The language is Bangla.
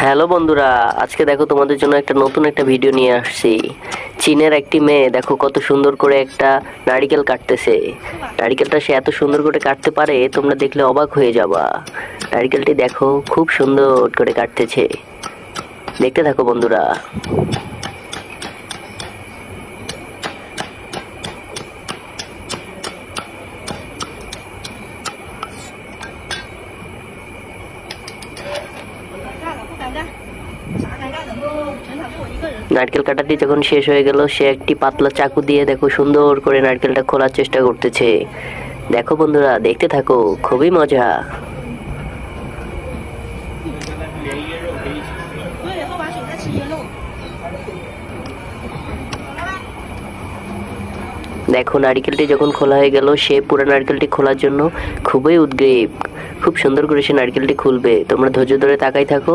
হ্যালো বন্ধুরা, আজকে দেখো তোমাদের জন্য নতুন একটা ভিডিও নিয়ে আসছি। চীনের একটি মেয়ে দেখো কত সুন্দর করে একটা নারকেল কাটতেছে। নারকেলটা সে এত সুন্দর করে কাটতে পারে, তোমরা দেখলে অবাক হয়ে যাবা। নারকেলটি দেখো খুব সুন্দর করে কাটতেছে, দেখতে থাকো বন্ধুরা। নারকেল কাটাটি যখন শেষ হয়ে গেল, সে একটি পাতলা চাকু দিয়ে দেখো সুন্দর করে নারকেলটা খোলার চেষ্টা করতেছে। দেখো বন্ধুরা, দেখতে থাকো, খুবই মজা। দেখো নারকেলটি যখন খোলা হয়ে গেল, সে পুরো নারকেলটি খোলার জন্য খুবই উদ্গ্রীব। খুব সুন্দর করে সে নারকেলটি খুলবে, তোমরা ধৈর্য ধরে তাকাই থাকো।